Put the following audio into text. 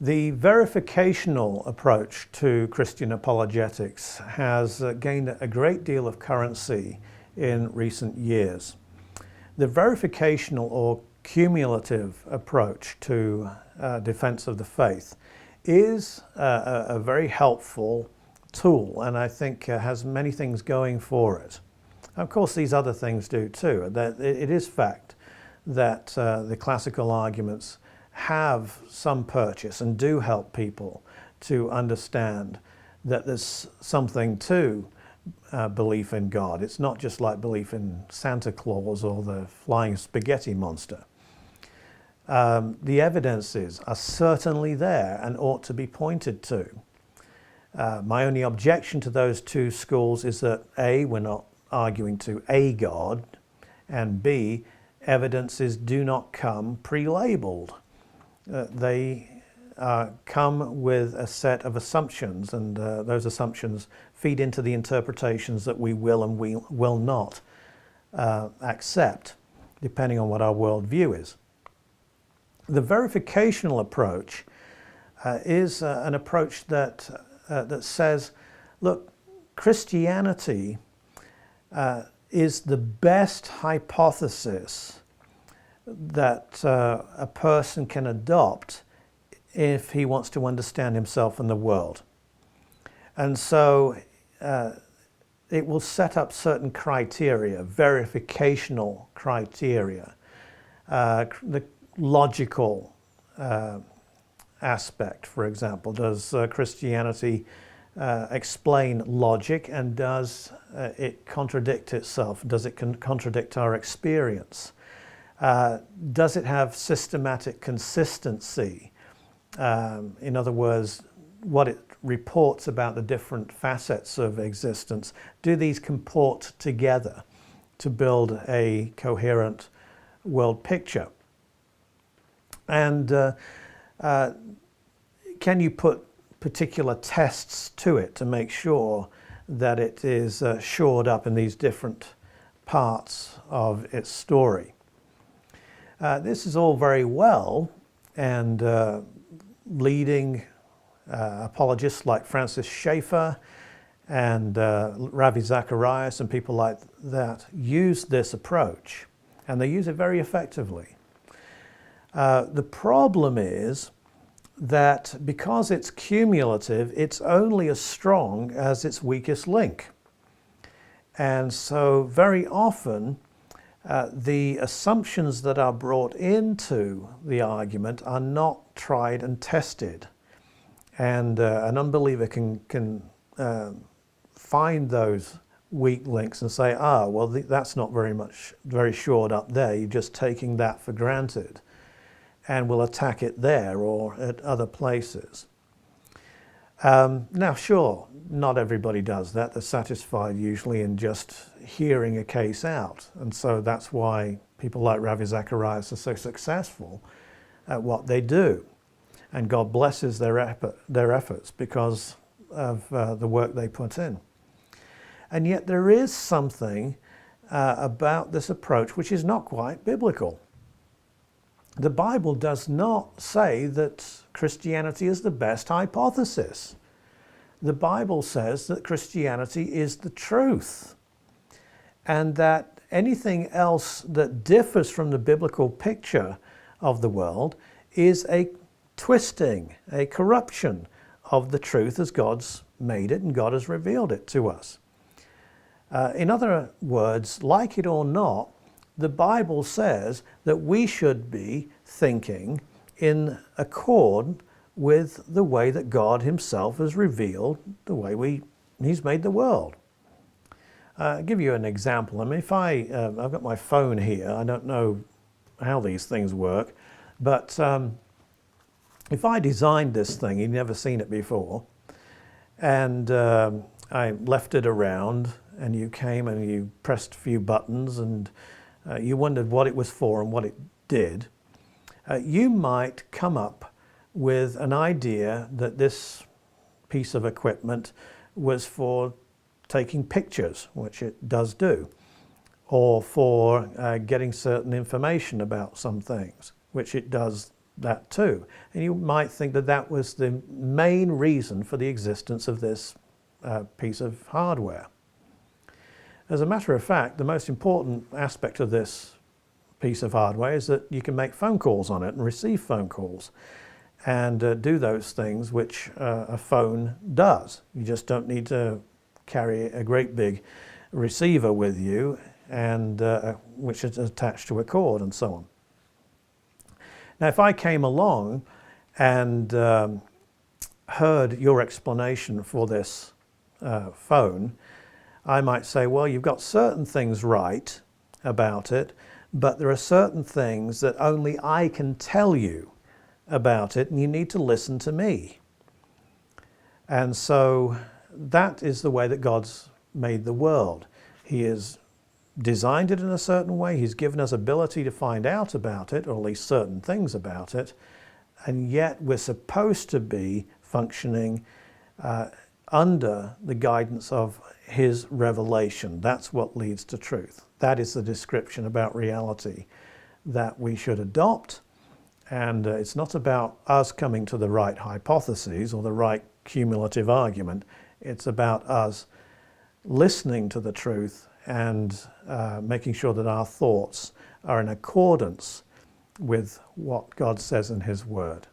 The verificational approach to Christian apologetics has gained a great deal of currency in recent years. The verificational or cumulative approach to defense of the faith is a very helpful tool, and I think has many things going for it. Of course, these other things do too. It is fact that the classical arguments have some purchase and do help people to understand that there's something to belief in God. It's not just like belief in Santa Claus or the flying spaghetti monster. The evidences are certainly there and ought to be pointed to. My only objection to those two schools is that A, we're not arguing to a God, and B, evidences do not come pre-labeled. They come with a set of assumptions, and those assumptions feed into the interpretations that we will and we will not accept, depending on what our worldview is. The verificational approach is an approach that says, look, Christianity is the best hypothesis that a person can adopt if he wants to understand himself and the world. And so it will set up certain criteria, verificational criteria, the logical aspect, for example. Does Christianity explain logic, and does it contradict itself? Does it contradict our experience? Does it have systematic consistency? In other words, what it reports about the different facets of existence, do these comport together to build a coherent world picture? And can you put particular tests to it to make sure that it is shored up in these different parts of its story? This is all very well, and leading apologists like Francis Schaeffer and Ravi Zacharias and people like that use this approach, and they use it very effectively. The problem is that because it's cumulative, it's only as strong as its weakest link. And so very often, the assumptions that are brought into the argument are not tried and tested. And an unbeliever can find those weak links and say, well, that's not very shored up there. You're just taking that for granted. And will attack it there or at other places. Now, sure, not everybody does that. They're satisfied usually in just hearing a case out. And so that's why people like Ravi Zacharias are so successful at what they do. And God blesses their efforts because of the work they put in. And yet there is something about this approach which is not quite biblical. The Bible does not say that Christianity is the best hypothesis. The Bible says that Christianity is the truth, and that anything else that differs from the biblical picture of the world is a twisting, a corruption of the truth as God's made it and God has revealed it to us. In other words, like it or not, the Bible says that we should be thinking in accord with the way that God himself has revealed the way he's made the world. I'll give you an example. I mean, if I've got my phone here, I don't know how these things work, but if I designed this thing, you'd never seen it before, and I left it around, and you came and you pressed a few buttons, and you wondered what it was for and what it did, you might come up with an idea that this piece of equipment was for taking pictures, which it does do, or for getting certain information about some things, which it does that too. And you might think that that was the main reason for the existence of this piece of hardware. As a matter of fact, the most important aspect of this piece of hardware is that you can make phone calls on it and receive phone calls and do those things which a phone does. You just don't need to carry a great big receiver with you, and which is attached to a cord and so on. Now, if I came along and heard your explanation for this phone, I might say, well, you've got certain things right about it, but there are certain things that only I can tell you about it, and you need to listen to me. And so that is the way that God's made the world. He has designed it in a certain way. He's given us ability to find out about it, or at least certain things about it, and yet we're supposed to be functioning under the guidance of His revelation. That's what leads to truth. That is the description about reality that we should adopt. And it's not about us coming to the right hypotheses or the right cumulative argument. It's about us listening to the truth and making sure that our thoughts are in accordance with what God says in His Word.